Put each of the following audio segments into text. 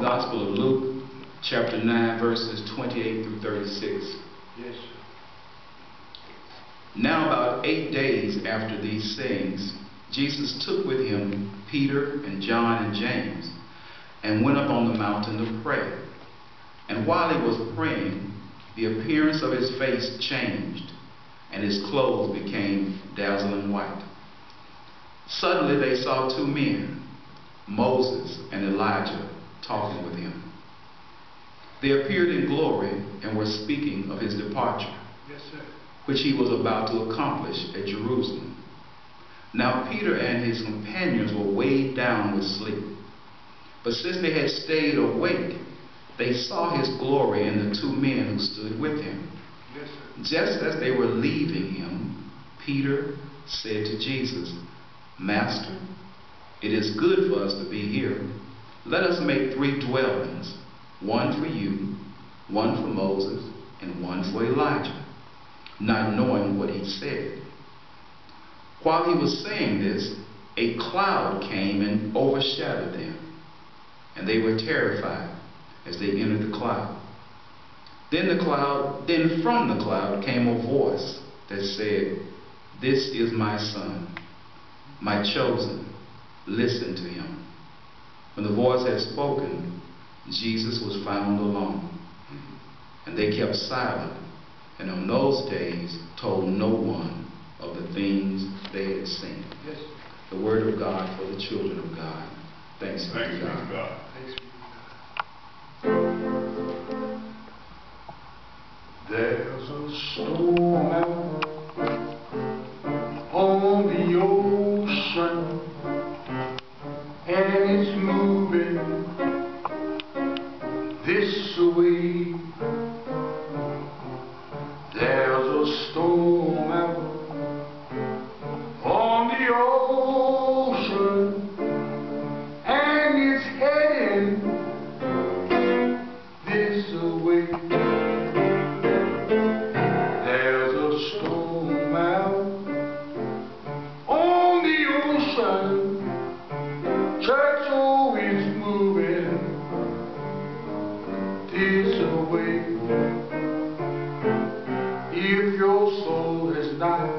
Gospel of Luke, chapter 9, verses 28 through 36. Yes. Now about 8 days after these sayings, Jesus took with him Peter and John and James, and went up on the mountain to pray. And while he was praying, the appearance of his face changed, and his clothes became dazzling white. Suddenly they saw two men, Moses and Elijah, talking with him. They appeared in glory and were speaking of his departure, Yes, sir. which he was about to accomplish at Jerusalem. Now Peter and his companions were weighed down with sleep. But since they had stayed awake, they saw his glory and the two men who stood with him. Yes, sir. Just as they were leaving him, Peter said to Jesus, "Master, it is good for us to be here. Let us make 3 dwellings, one for you, one for Moses, and one for Elijah," not knowing what he said. While he was saying this, a cloud came and overshadowed them, and they were terrified as they entered the cloud. Then from the cloud came a voice that said, "This is my son, my chosen. Listen to him." When the voice had spoken, Jesus was found alone, and they kept silent, and on those days told no one of the things they had seen. Yes. The word of God for the children of God. Thanks be to Thanks be to God. God. Thanks be to There's a storm out on the ocean, and it's moving this way. There's a storm out on the ocean, and it's heading this way. There's a storm out on the ocean. Church always moving this way. If your soul has not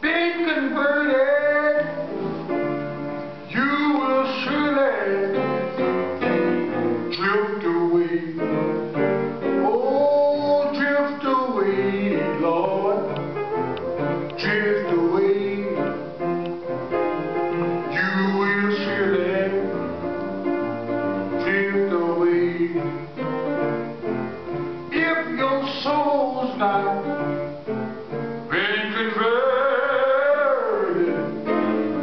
been converted, you will surely drift away. Oh, drift away, Lord, drift away. You will surely drift away. If your soul's not been converted,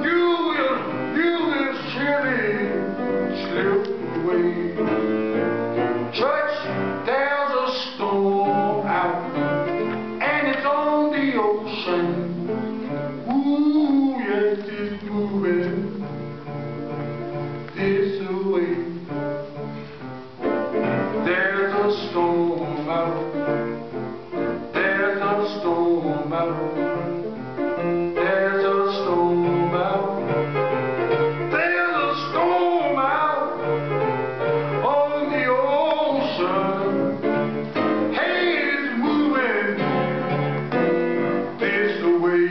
you will surely slip away. Church, there's a storm out, and it's on the ocean. Ooh, yes, it's moving this way. There's a storm out. There's a storm out. There's a storm out. There's a storm out on the ocean. Hey, it's moving this way.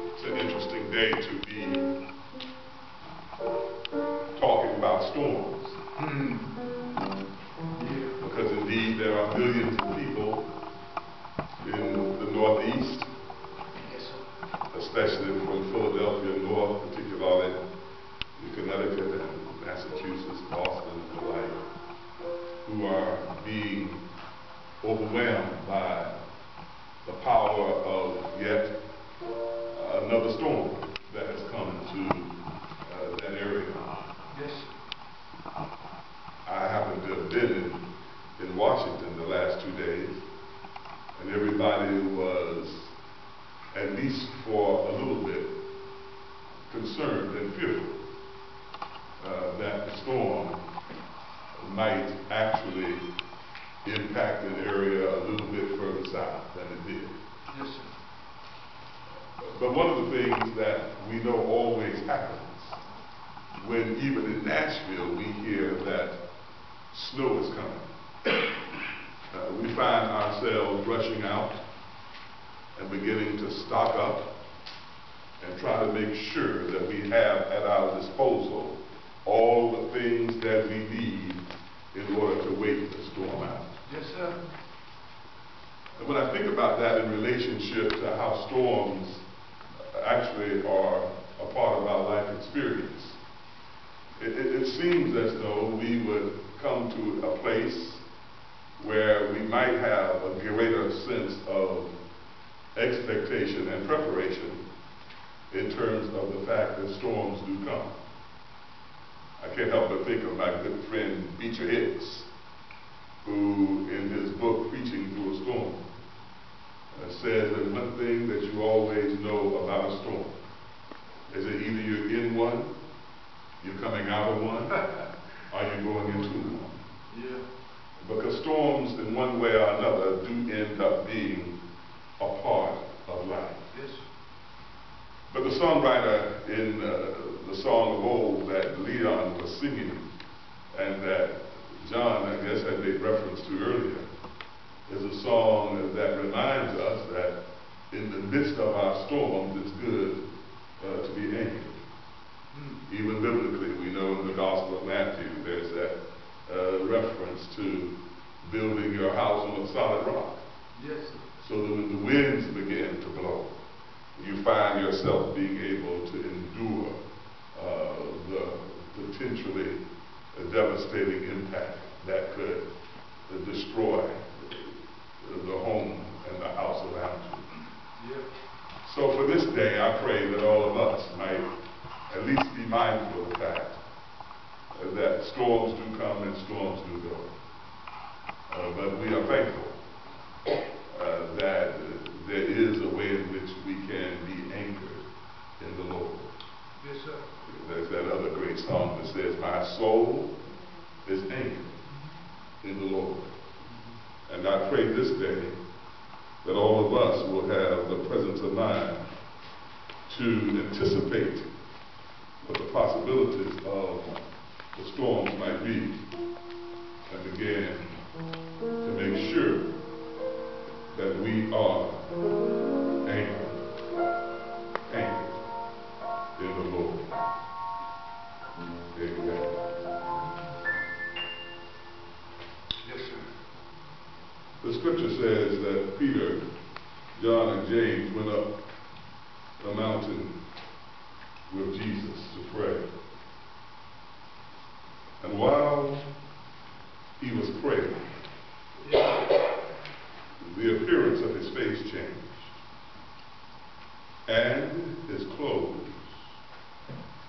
It's an interesting day to be talking about storms, because indeed there are millions of people in the Northeast, especially from Philadelphia north, particularly in Connecticut and Massachusetts, Boston, and the like, who are being overwhelmed by the power of yet another storm that has come into that area. Yes. I happen to have been in Washington the last 2 days, and everybody was, at least for a little bit, concerned and fearful that the storm might actually impact an area a little bit further south than it did. Yes, sir. But one of the things that we know always happens when even in Nashville we hear that snow is coming. We find ourselves rushing out and beginning to stock up and try to make sure that we have at our disposal all the things that we need in order to wait the storm out. Yes, sir. And when I think about that in relationship to how storms actually are a part of our life experience, it seems as though we would come to a place where we might have a greater sense of expectation and preparation in terms of the fact that storms do come. I can't help but think of my good friend Beecher Hicks, who in his book, Preaching Through a Storm, says that one thing that you always know about a storm is that either you're in one, you're coming out of one, or you're going into one. Yeah. Because storms, in one way or another, do end up being a part of life. Yes. But the songwriter in the song of old that Leon was singing, and that John, I guess, had made reference to earlier, is a song that reminds us that in the midst of our storms, it's good to be anchored. Even biblically, we know in the Gospel of Matthew, there's that reference to building your house on a solid rock. Yes, sir. So that when the winds begin to blow, you find yourself being able to endure the potentially devastating impact that could destroy the home and the house around you. Yeah. So for this day, I pray that all of us might at least be mindful of the fact that storms do come and storms do go. But we are thankful that there is a way in which we can be anchored in the Lord. Yes, sir. There's that other great song that says, my soul is anchored in the Lord. And I pray this day that all of us will have the presence of mind to anticipate what the possibilities of the storms might be and begin to make sure that we are anchored in the Lord. Amen. Yes, sir. The scripture says that Peter, John, and James went up the mountain with Jesus to pray. And while he was praying, the appearance of his face changed, and his clothes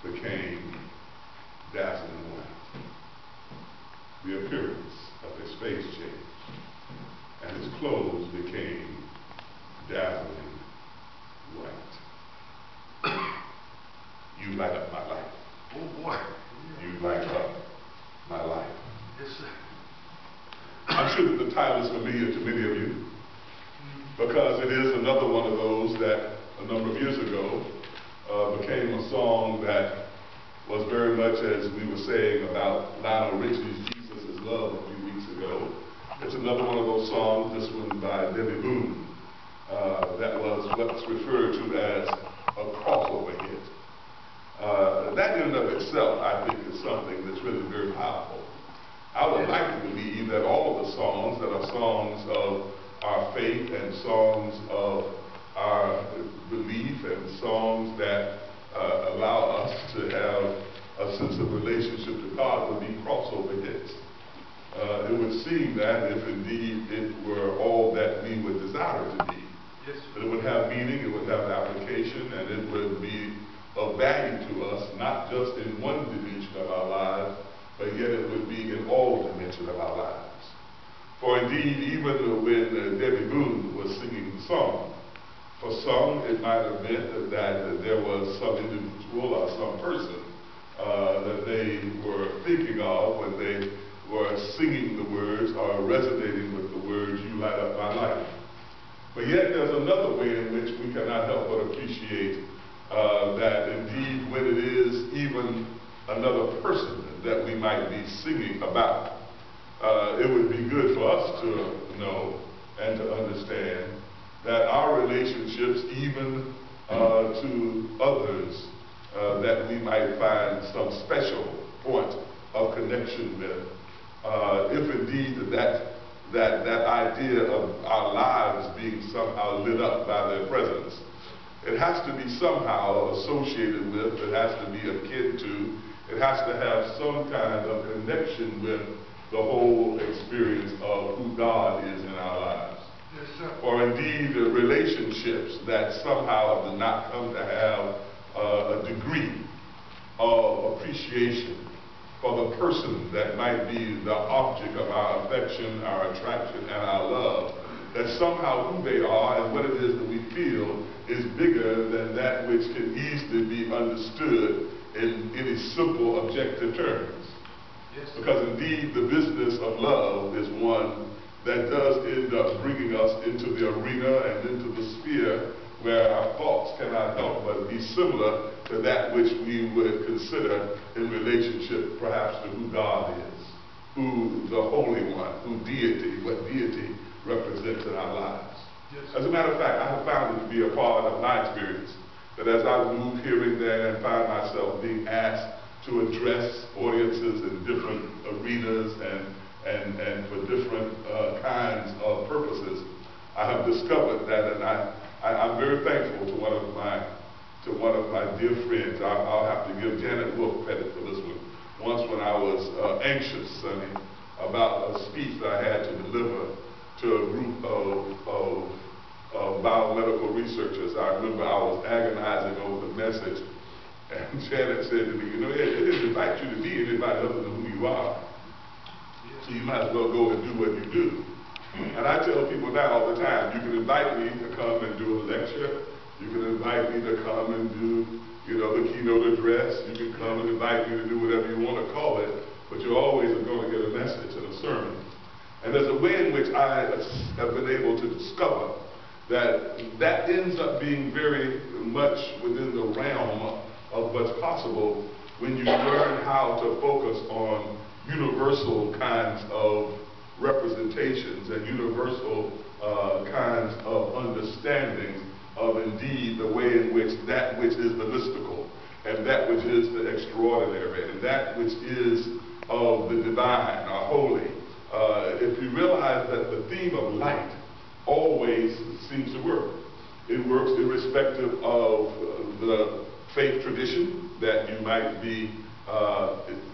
became dazzling white. The appearance of his face changed, and his clothes became dazzling white. You light up my life. Oh, boy. You light up my life. Yes, sir. I'm sure that the title is familiar to many of you, because it is another one of those that a number of years ago became a song that was very much, as we were saying about Lionel Richie's Jesus is Love a few weeks ago. It's another one of those songs, this one by Debbie Boone, that was what's referred to as a crossover hit. That in and of itself, I think, is something that's really very powerful. I would like to believe that all of the songs that are songs of our faith and songs of our belief and songs that allow us to have a sense of relationship to God would be crossover hits. It would seem that if indeed it were all that we would desire it to be, Yes, that it would have meaning, it would have application, and it would be of value to us, not just in one dimension of our lives, but yet it would be in all dimensions of our lives. For indeed, even when Debbie Boone was singing the song, For some, it might have meant that there was some individual or some person that they were thinking of when they were singing the words or resonating with the words, "You light up my life." But yet there's another way in which we cannot help but appreciate that indeed when it is even another person that we might be singing about, it would be good for us to know and to understand that our relationships, even to others that we might find some special point of connection with, if indeed that idea of our lives being somehow lit up by their presence, it has to be somehow associated with, it has to be akin to, it has to have some kind of connection with the whole experience of who God is in our lives. Yes, sir. Or indeed relationships that somehow do not come to have a degree of appreciation for the person that might be the object of our affection, our attraction, and our love, that somehow who they are and what it is that we feel is bigger than that which can easily be understood in any simple objective terms. Yes, sir. Because indeed the business of love is one that does end up bringing us into the arena and into the sphere where our thoughts cannot help but be similar to that which we would consider in relationship perhaps to who God is, who the Holy One, who deity, what deity represents in our lives. Yes. As a matter of fact, I have found it to be a part of my experience that as I move here and there and find myself being asked to address audiences in different arenas and for different kinds of purposes, I have discovered that, and I'm very thankful to one of my dear friends. I'll have to give Janet Wolf credit for this one. Once when I was anxious, Sonny, about a speech that I had to deliver to a group of biomedical researchers, I remember I was agonizing over the message, and Janet said to me, "You know, it didn't invite you to be anybody other than who you are. So you might as well go and do what you do." And I tell people now all the time, you can invite me to come and do a lecture, you can invite me to come and do, the keynote address, you can come and invite me to do whatever you want to call it, but you always are going to get a message and a sermon. And there's a way in which I have been able to discover that ends up being very much within the realm of what's possible when you learn how to focus on universal kinds of representations and universal kinds of understandings of indeed the way in which that which is the mystical and that which is the extraordinary and that which is of the divine or holy. If you realize that the theme of light always seems to work. It works irrespective of the faith tradition that you might be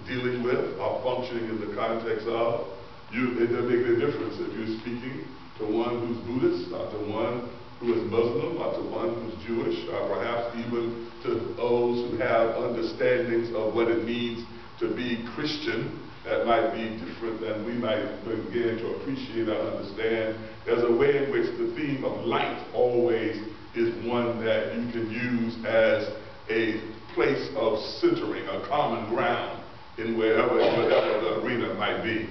dealing with or functioning in the context of. It doesn't make a difference if you're speaking to one who's Buddhist or to one who is Muslim or to one who's Jewish or perhaps even to those who have understandings of what it means to be Christian that might be different than we might begin to appreciate or understand. There's a way in which the theme of light always is one that you can use as a place of centering, a common ground in whatever the arena might be.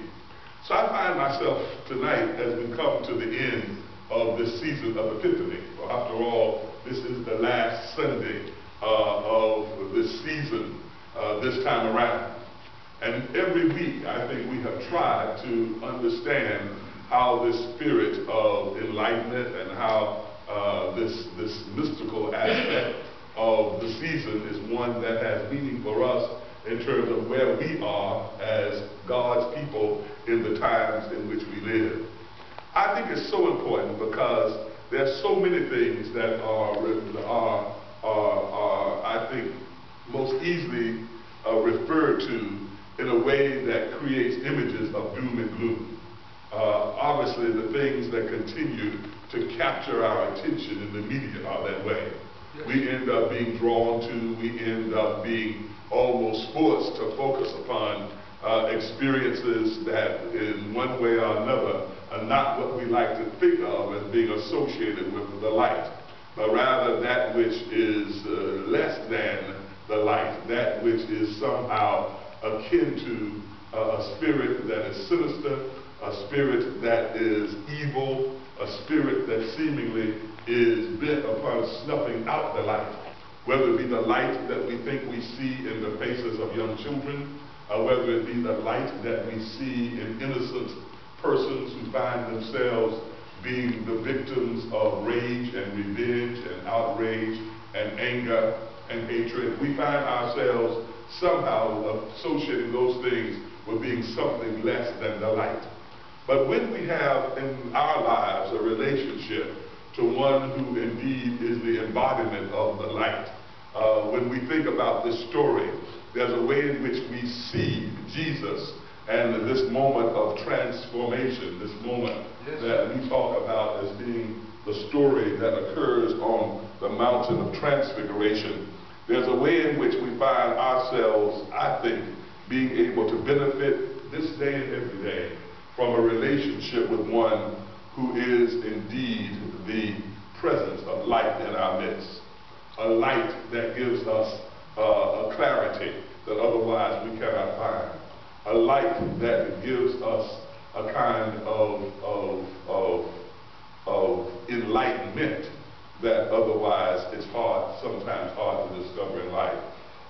So I find myself tonight, as we come to the end of this season of Epiphany, for after all, this is the last Sunday of this season this time around. And every week, I think we have tried to understand how this spirit of enlightenment and how this mystical aspect of the season is one that has meaning for us in terms of where we are as God's people in the times in which we live. I think it's so important because there's so many things that are I think, most easily referred to in a way that creates images of doom and gloom. Obviously, the things that continue to capture our attention in the media are that way. Yes. We end up being drawn to, we end up being almost forced to focus upon experiences that in one way or another are not what we like to think of as being associated with the light. but rather that which is less than the light, that which is somehow akin to a spirit that is sinister, a spirit that is evil, a spirit that seemingly is bent upon snuffing out the light. Whether it be the light that we think we see in the faces of young children, whether it be the light that we see in innocent persons who find themselves being the victims of rage and revenge and outrage and anger and hatred. We find ourselves somehow associating those things with being something less than the light. But when we have in our lives a relationship to one who indeed is the embodiment of the light, when we think about this story, there's a way in which we see Jesus and this moment of transformation, this moment that we talk about as being the story that occurs on the mountain of transfiguration. There's a way in which we find ourselves, I think, being able to benefit this day and every day from a relationship with one who is indeed the presence of light in our midst. A light that gives us a clarity that otherwise we cannot find. A light that gives us a kind of enlightenment that otherwise it's sometimes hard to discover in life.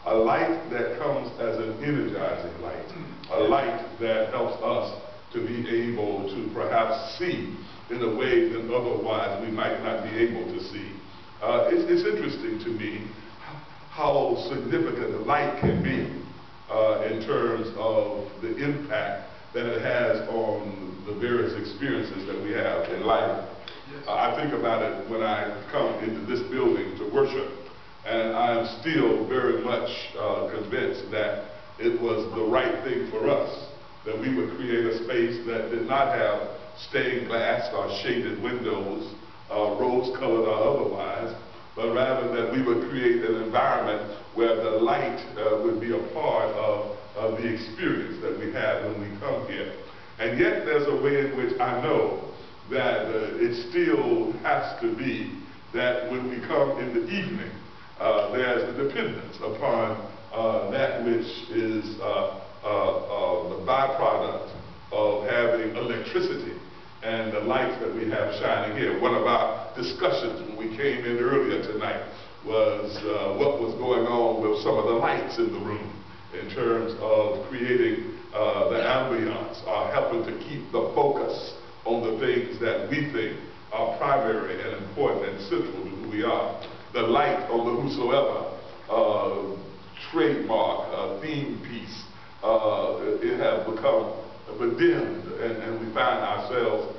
A light that comes as an energizing light. A light that helps us to be able to perhaps see in a way that otherwise we might not be able to see. It's interesting to me how significant light can be in terms of the impact that it has on the various experiences that we have in life. I think about it when I come into this building to worship, and I am still very much convinced that it was the right thing for us, that we would create a space that did not have stained glass or shaded windows, rose-colored or otherwise, but rather that we would create an environment where the light would be a part of the experience that we have when we come here. And yet there's a way in which I know that it still has to be that when we come in the evening, there's the dependence upon that which is the byproduct of having electricity and the lights that we have shining here. One of our discussions when we came in earlier tonight was what was going on with some of the lights in the room in terms of creating the ambiance, helping to keep the focus on the things that we think are primary and important and central to who we are. The light on the whosoever trademark, theme piece, it has become dimmed, and we find ourselves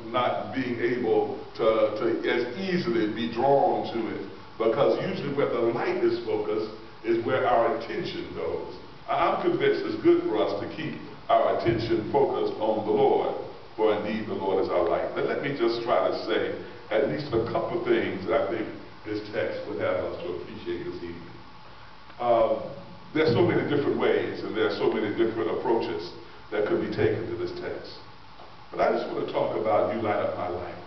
not being able to as easily be drawn to it, because usually where the light is focused is where our attention goes. I'm convinced it's good for us to keep our attention focused on the Lord, for indeed the Lord is our light. But let me just try to say at least a couple of things that I think this text would have us to appreciate this evening. There's so many different ways and there are so many different approaches that could be taken to this text. But I just want to talk about you light up my life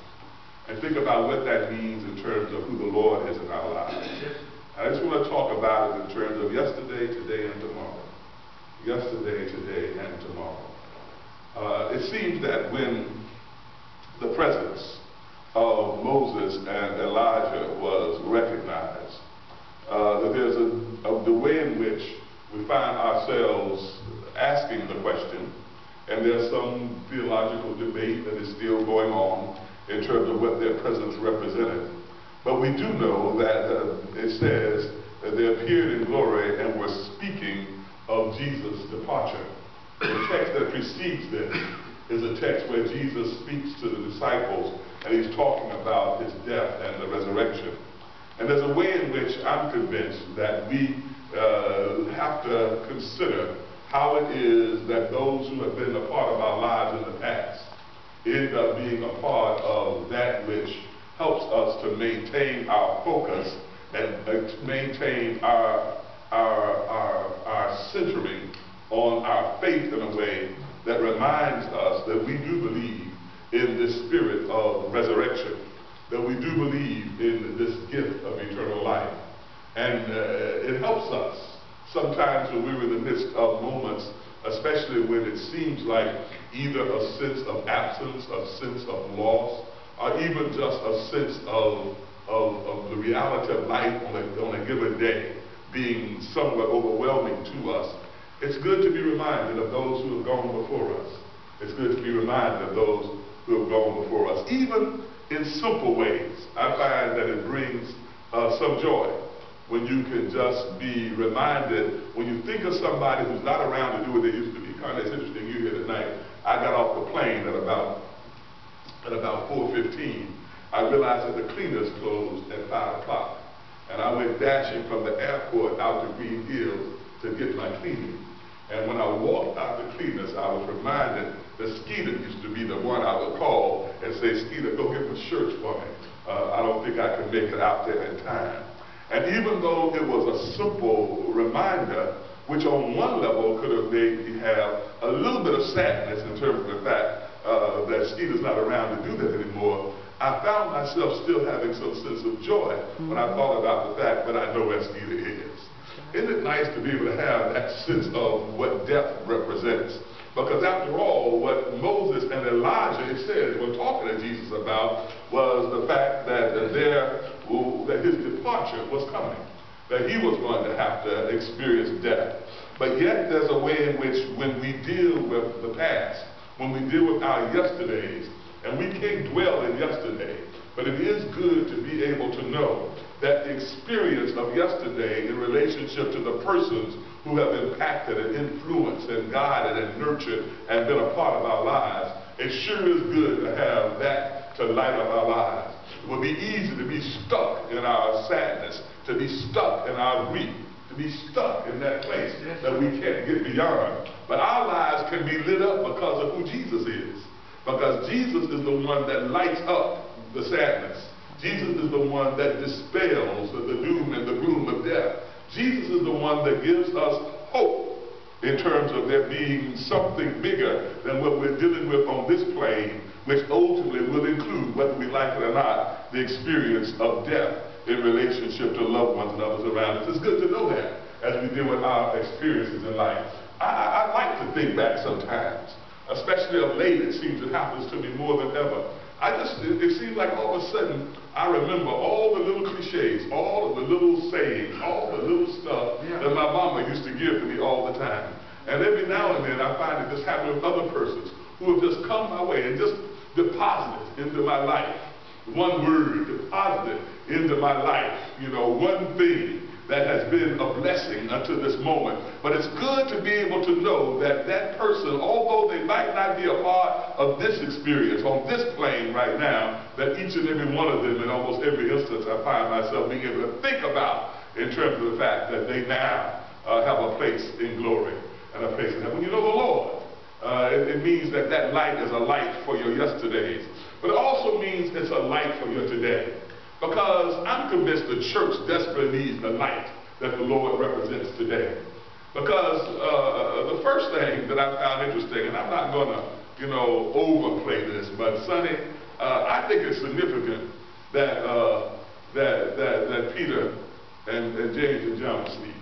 and think about what that means in terms of who the Lord is in our lives. I just want to talk about it in terms of yesterday, today, and tomorrow. Yesterday, today, and tomorrow. It seems that when the presence of Moses and Elijah was recognized, that there's the way in which we find ourselves asking the question, and there's some theological debate that is still going on in terms of what their presence represented. But we do know that it says that they appeared in glory and were speaking of Jesus' departure. The text that precedes this is a text where Jesus speaks to the disciples and he's talking about his death and the resurrection. And there's a way in which I'm convinced that we have to consider how it is that those who have been a part of our lives in the past end up being a part of that which helps us to maintain our focus and maintain our centering on our faith in a way that reminds us that we do believe in this spirit of resurrection. that we do believe in this gift of eternal life. And it helps us sometimes when we're in the midst of moments, especially when it seems like either a sense of absence, a sense of loss, or even just a sense of the reality of life on a given day being somewhat overwhelming to us. It's good to be reminded of those who have gone before us. It's good to be reminded of those who have gone before us. Even in simple ways, I find that it brings some joy when you can just be reminded, when you think of somebody who's not around to do what they used to be. Kind of, it's interesting, you here tonight. I got off the plane at about 4:15. I realized that the cleaners closed at 5 o'clock. And I went dashing from the airport out to Green Hills to get my cleaning. And when I walked out the cleaners, I was reminded that Skeeter used to be the one I would call and say, Skeeter, go get my shirts for me. I don't think I can make it out there in time. And even though it was a simple reminder, which on one level could have made me have a little bit of sadness in terms of the fact that Skeeter's not around to do that anymore, I found myself still having some sense of joy when I thought about the fact that I know where Skeeter is. Isn't it nice to be able to have that sense of what death represents? Because after all, what Moses and Elijah, it says, were talking to Jesus about was the fact that that his departure was coming, that he was going to have to experience death. But yet there's a way in which when we deal with the past, when we deal with our yesterdays, and we can't dwell in yesterday, but it is good to be able to know that the experience of yesterday in relationship to the persons who have impacted and influenced and guided and nurtured and been a part of our lives, it sure is good to have that to light up our lives. It would be easy to be stuck in our sadness, to be stuck in our grief, to be stuck in that place that we can't get beyond. But our lives can be lit up because of who Jesus is. Because Jesus is the one that lights up the sadness. Jesus is the one that dispels the doom and the gloom of death. Jesus is the one that gives us hope in terms of there being something bigger than what we're dealing with on this plane, which ultimately will include, whether we like it or not, the experience of death in relationship to loved ones and others around us. It's good to know that as we deal with our experiences in life. I like to think back sometimes. Especially of late, it seems it happens to me more than ever. It seems like all of a sudden, I remember all the little cliches, all of the little sayings, all the little stuff that my mama used to give to me all the time. And every now and then, I find it just happening with other persons who have just come my way and just deposited into my life. One word, deposited into my life. You know, one thing that has been a blessing unto this moment. But it's good to be able to know that that person, although they might not be a part of this experience on this plane right now, that each and every one of them, in almost every instance, I find myself being able to think about in terms of the fact that they now have a place in glory and a place in heaven. When you know the Lord, it means that that light is a light for your yesterdays. But it also means it's a light for your today. Because I'm convinced the church desperately needs the light that the Lord represents today. Because the first thing that I found interesting, and I'm not going to, overplay this, but Sonny, I think it's significant that Peter and James and John sleep.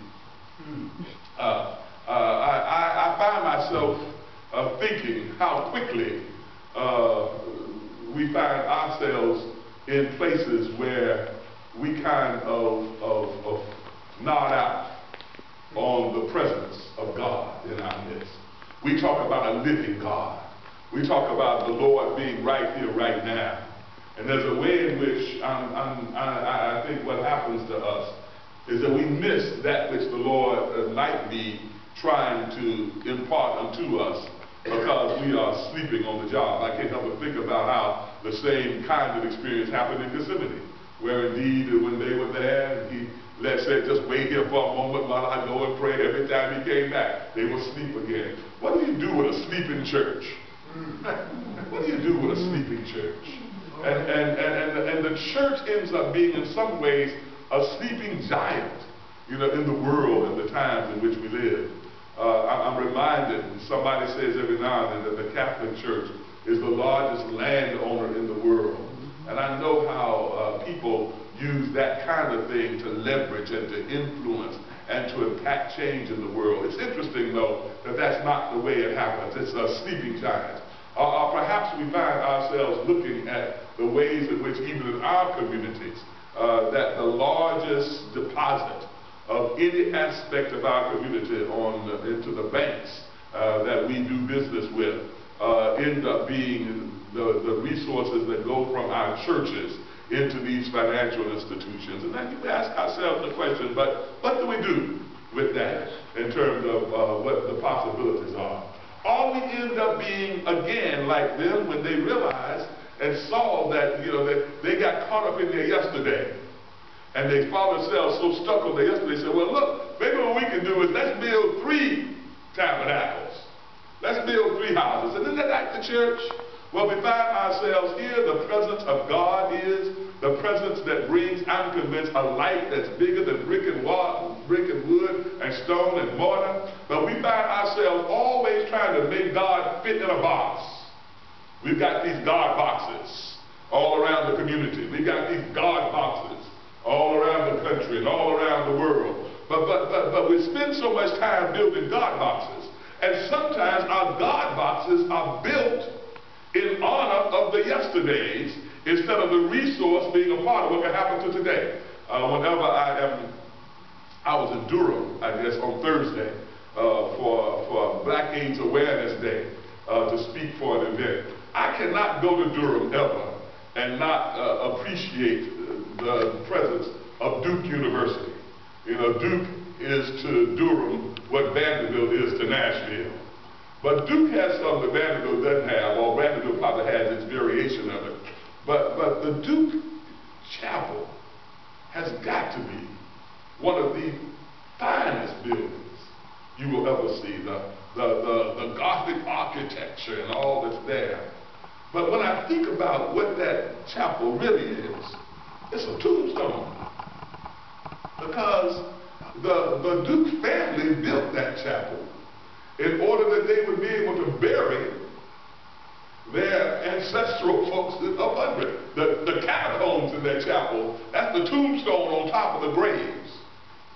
I find myself thinking how quickly we find ourselves in places where we kind of nod out on the presence of God in our midst. We talk about a living God. We talk about the Lord being right here, right now. And there's a way in which I think what happens to us is that we miss that which the Lord might be trying to impart unto us because we are sleeping on the job. I can't help but think about how the same kind of experience happened in Gethsemane, where indeed when they were there, he said, just wait here for a moment while I go and pray. Every time he came back, they would sleep again. What do you do with a sleeping church? What do you do with a sleeping church? And the church ends up being in some ways a sleeping giant, in the world and the times in which we live. I'm reminded, somebody says every now and then that the Catholic Church is the largest landowner in the world. And I know how people use that kind of thing to leverage and to influence and to impact change in the world. It's interesting, though, that that's not the way it happens. It's a sleeping giant. Perhaps we find ourselves looking at the ways in which, even in our communities, that the largest deposit of any aspect of our community into the banks that we do business with end up being the resources that go from our churches into these financial institutions. And then we ask ourselves the question, but what do we do with that in terms of what the possibilities are? Or we end up being, again, like them when they realized and saw that, that they got caught up in their yesterday. And they found themselves so stuck on their yesterday, they said, well, look, maybe what we can do is let's build 3 tabernacles. Let's build 3 houses. And isn't that like the church? Well, we find ourselves here. The presence of God is the presence that brings, I'm convinced, a light that's bigger than brick and wood and stone and mortar. But we find ourselves always trying to make God fit in a box. We've got these God boxes all around the community. We've got these God boxes all around the country and all around the world. But we spend so much time building God boxes. And sometimes our God boxes are built in honor of the yesterdays instead of the resource being a part of what can happen to today. Whenever I was in Durham, I guess, on Thursday for Black AIDS Awareness Day to speak for an event. I cannot go to Durham ever and not appreciate the presence of Duke University. Duke is to Durham what Vanderbilt is to Nashville. But Duke has something that Vanderbilt doesn't have, or Vanderbilt probably has its variation of it. But the Duke Chapel has got to be one of the finest buildings you will ever see. The Gothic architecture and all that's there. But when I think about what that chapel really is, it's a tombstone. Because the Duke family built that chapel in order that they would be able to bury their ancestral folks up under it. The catacombs in that chapel, that's the tombstone on top of the graves,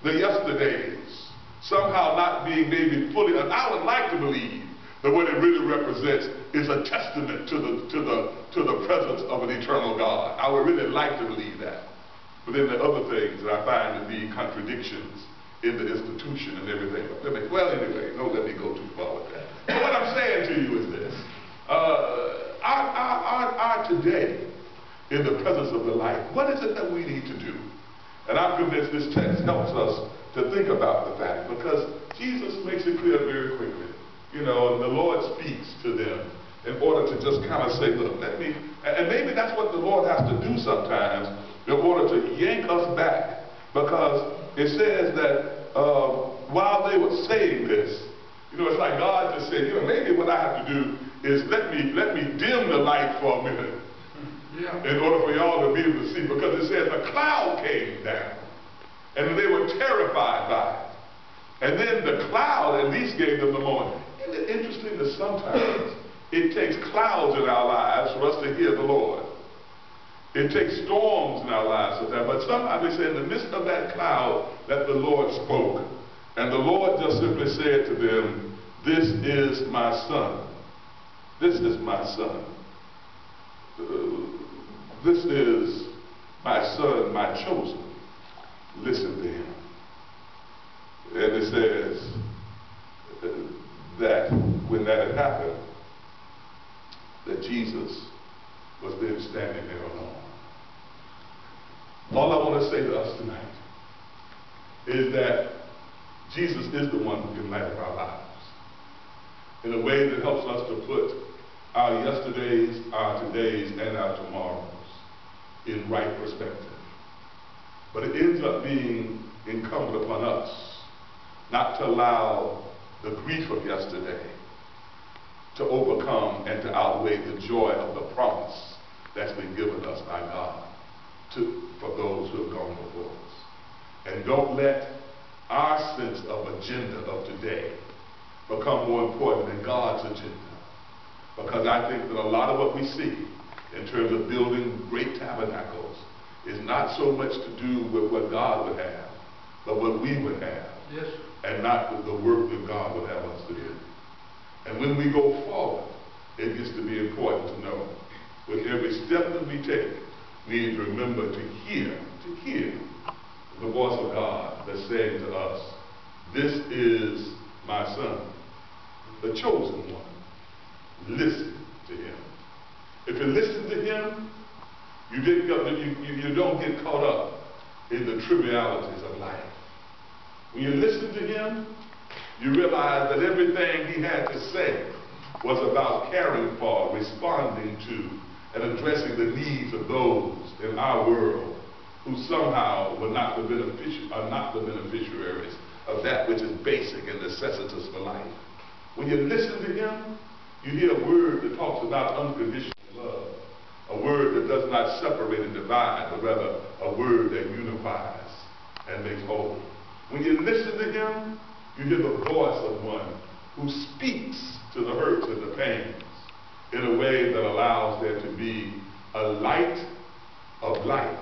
the yesterdays, somehow not being maybe fully, and I would like to believe that what it really represents is a testament to the presence of an eternal God. I would really like to believe that. But then there are other things that I find to be contradictions in the institution and everything. Well, anyway, don't let me go too far with that. But what I'm saying to you is this. Our today, in the presence of the light, what is it that we need to do? And I'm convinced this text helps us to think about the fact, because Jesus makes it clear very quickly. And the Lord speaks to them in order to just kind of say, look, and maybe that's what the Lord has to do sometimes in order to yank us back. Because it says that while they were saying this, it's like God just said, maybe what I have to do is let me dim the light for a minute in order for y'all to be able to see. Because it says a cloud came down and they were terrified by it. And then the cloud at least gave them the moment. Isn't it interesting that sometimes it takes clouds in our lives for us to hear the Lord? It takes storms in our lives sometimes, but sometimes they say in the midst of that cloud that the Lord spoke. And the Lord just simply said to them, this is my son. This is my son. This is my son, my chosen. Listen to him. And it says that when that had happened, that Jesus was then standing there alone. All I want to say to us tonight is that Jesus is the one who can light up our lives in a way that helps us to put our yesterdays, our todays, and our tomorrows in right perspective. But it ends up being incumbent upon us not to allow the grief of yesterday to overcome and to outweigh the joy of the promise that's been given us by God for those who have gone before us. And don't let our sense of agenda of today become more important than God's agenda. Because I think that a lot of what we see in terms of building great tabernacles is not so much to do with what God would have, but what we would have, Yes, sir. and not with the work that God would have us to do. And when we go forward, it gets to be important to know, with every step that we take, we need to remember to hear the voice of God that's saying to us, this is my son, the chosen one. Listen to him. If you listen to him, you don't get caught up in the trivialities of life. When you listen to him, you realize that everything he had to say was about caring for, responding to, and addressing the needs of those in our world who somehow are not the beneficiaries of that which is basic and necessitous for life. When you listen to him, you hear a word that talks about unconditional love, a word that does not separate and divide, but rather a word that unifies and makes whole. When you listen to him, you hear the voice of one who speaks to the hurts and the pains in a way that allows there to be a light of life